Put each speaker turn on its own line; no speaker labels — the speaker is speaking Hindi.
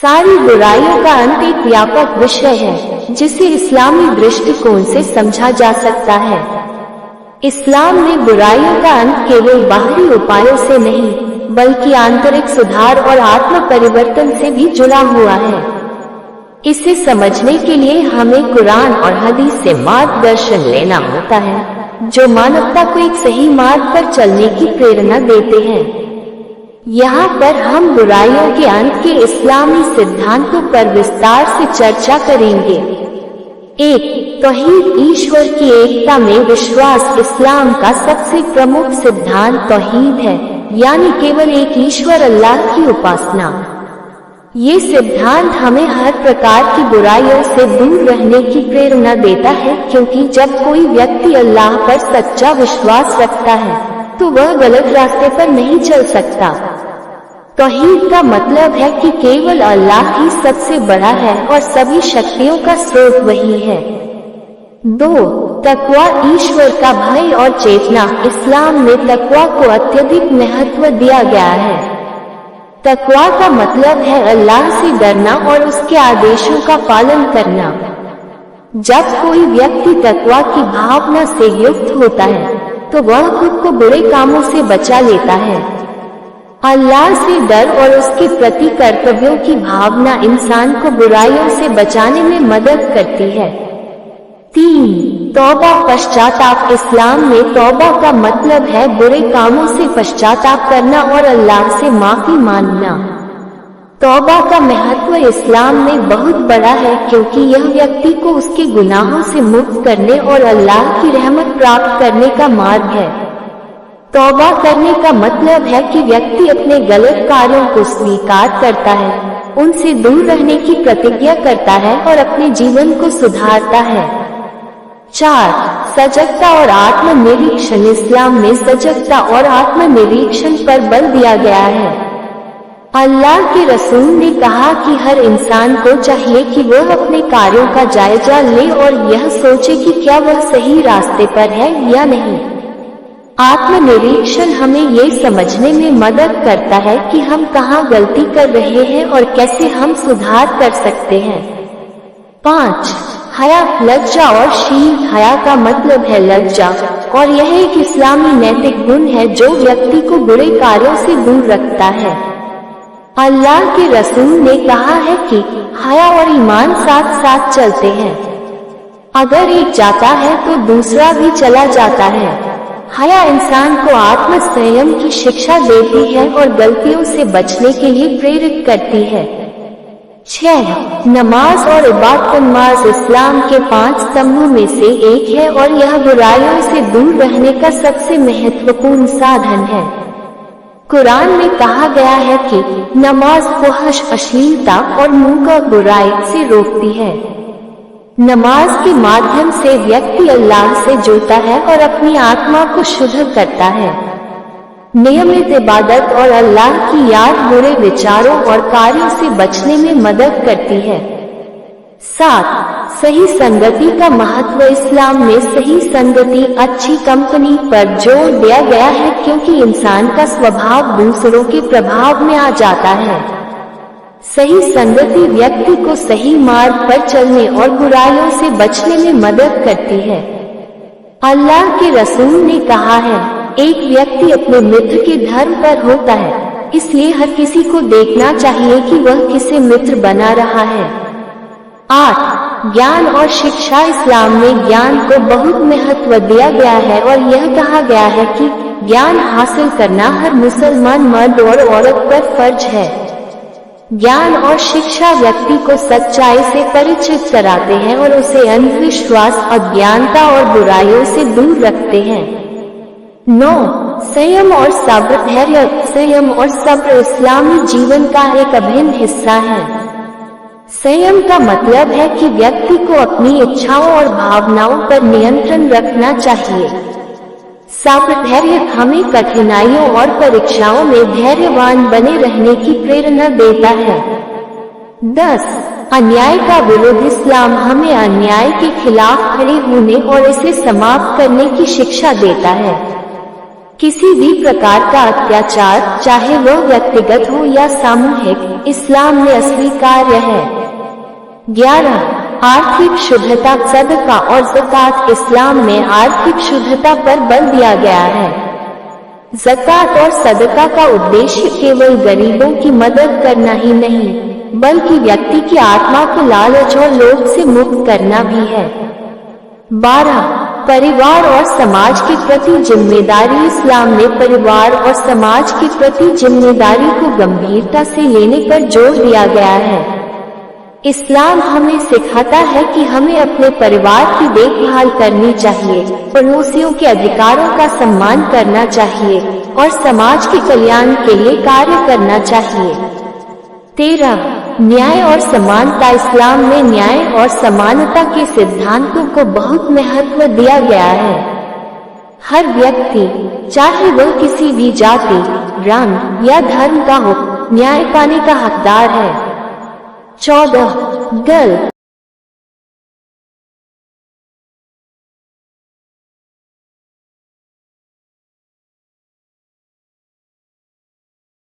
सारी बुराइयों का अंत एक व्यापक विषय है जिसे इस्लामी दृष्टिकोण से समझा जा सकता है। इस्लाम में बुराइयों का अंत केवल बाहरी उपायों से नहीं बल्कि आंतरिक सुधार और आत्म परिवर्तन से भी जुड़ा हुआ है। इसे समझने के लिए हमें कुरान और हदीस से मार्गदर्शन लेना होता है जो मानवता को एक सही मार्ग पर चलने की प्रेरणा देते हैं। यहाँ पर हम बुराइयों के अंत के इस्लामी सिद्धांतों पर विस्तार से चर्चा करेंगे। 1. तौहीद, ईश्वर की एकता में विश्वास। इस्लाम का सबसे प्रमुख सिद्धांत तौहीद है, यानी केवल एक ईश्वर अल्लाह की उपासना। ये सिद्धांत हमें हर प्रकार की बुराइयों से दूर रहने की प्रेरणा देता है, क्योंकि जब कोई व्यक्ति अल्लाह पर सच्चा विश्वास रखता है तो वह गलत रास्ते पर नहीं चल सकता। तौहीद का मतलब है कि केवल अल्लाह ही सबसे बड़ा है और सभी शक्तियों का स्रोत वही है। 2. तकवा, ईश्वर का भय और चेतना। इस्लाम में तकवा को अत्यधिक महत्व दिया गया है। तकवा का मतलब है अल्लाह से डरना और उसके आदेशों का पालन करना। जब कोई व्यक्ति तकवा की भावना से युक्त होता है तो वह खुद को बुरे कामों से बचा लेता है। अल्लाह से डर और उसके प्रति कर्तव्यों की भावना इंसान को बुराइयों से बचाने में मदद करती है। 3. तौबा, पश्चाताप। इस्लाम में तौबा का मतलब है बुरे कामों से पश्चाताप करना और अल्लाह से माफी मांगना। तौबा का महत्व इस्लाम में बहुत बड़ा है, क्योंकि यह व्यक्ति को उसके गुनाहों से मुक्त करने और अल्लाह की रहमत प्राप्त करने का मार्ग है। तौबा करने का मतलब है कि व्यक्ति अपने गलत कार्यों को स्वीकार करता है, उनसे दूर रहने की प्रतिज्ञा करता है और अपने जीवन को सुधारता है। 4. सजगता और आत्मनिरीक्षण। इस्लाम में सजगता और आत्मनिरीक्षण पर बल दिया गया है। अल्लाह के रसूल ने कहा कि हर इंसान को चाहिए कि वह अपने कार्यों का जायजा ले और यह सोचे कि क्या वह सही रास्ते पर है या नहीं। आत्मनिरीक्षण हमें ये समझने में मदद करता है कि हम कहाँ गलती कर रहे हैं और कैसे हम सुधार कर सकते हैं। 5. हया, लज्जा और शील। हया का मतलब है लज्जा और यह एक इस्लामी नैतिक गुण है जो व्यक्ति को बुरे कार्यों से दूर रखता है। अल्लाह के रसूल ने कहा है कि हया और ईमान साथ साथ चलते हैं। अगर एक जाता है तो दूसरा भी चला जाता है। हया इंसान को आत्म संयम की शिक्षा देती है और गलतियों से बचने के लिए प्रेरित करती है। 6. नमाज और इबादत। नमाज इस्लाम के 5 स्तंभों में से एक है और यह बुराइयों से दूर रहने का सबसे महत्वपूर्ण साधन है। कुरान में कहा गया है कि नमाज फहश, अश्लीलता और मुंह का बुराई से रोकती है। नमाज के माध्यम से व्यक्ति अल्लाह से जुड़ता है और अपनी आत्मा को शुद्ध करता है। नियमित इबादत और अल्लाह की याद बुरे विचारों और कार्यों से बचने में मदद करती है। 7. सही संगति का महत्व। इस्लाम में सही संगति, अच्छी कंपनी पर जोर दिया गया है, क्योंकि इंसान का स्वभाव दूसरों के प्रभाव में आ जाता है। सही संगति व्यक्ति को सही मार्ग पर चलने और बुराइयों से बचने में मदद करती है। अल्लाह के रसूल ने कहा है, एक व्यक्ति अपने मित्र के धर्म पर होता है, इसलिए हर किसी को देखना चाहिए कि वह किसे मित्र बना रहा है। 8. ज्ञान और शिक्षा। इस्लाम में ज्ञान को बहुत महत्व दिया गया है और यह कहा गया है कि ज्ञान हासिल करना हर मुसलमान मर्द और औरत पर फर्ज है। ज्ञान और शिक्षा व्यक्ति को सच्चाई से परिचित कराते हैं और उसे अंधविश्वास, अज्ञानता और बुराइयों से दूर रखते हैं। 9. संयम और सब्र। धैर्य, संयम और सब्र इस्लामी जीवन का एक अभिन्न हिस्सा है। संयम का मतलब है कि व्यक्ति को अपनी इच्छाओं और भावनाओं पर नियंत्रण रखना चाहिए। सब्र, धैर्य हमें कठिनाइयों और परीक्षाओं में धैर्यवान बने रहने की प्रेरणा देता है। 10. अन्याय का विरोध। इस्लाम हमें अन्याय के खिलाफ खड़े होने और इसे समाप्त करने की शिक्षा देता है। किसी भी प्रकार का अत्याचार, चाहे वह व्यक्तिगत हो या सामूहिक, इस्लाम में अस्वीकार्य है। 11. आर्थिक शुद्धता। सदका और ज़कात। इस्लाम में आर्थिक शुद्धता पर बल दिया गया है। ज़कात और सदका का उद्देश्य केवल गरीबों की मदद करना ही नहीं, बल्कि व्यक्ति की आत्मा को लालच और लोभ से मुक्त करना भी है। 12. परिवार और समाज के प्रति जिम्मेदारी। इस्लाम ने परिवार और समाज के प्रति जिम्मेदारी को गंभीरता से लेने पर जोर दिया गया है। इस्लाम हमें सिखाता है कि हमें अपने परिवार की देखभाल करनी चाहिए, पड़ोसियों के अधिकारों का सम्मान करना चाहिए और समाज के कल्याण के लिए कार्य करना चाहिए। 13. न्याय और समानता। इस्लाम में न्याय और समानता के सिद्धांतों को बहुत महत्व दिया गया है। हर व्यक्ति, चाहे वह किसी भी जाति, रंग या धर्म का हो, न्याय पाने का हकदार है। 14. गर्ल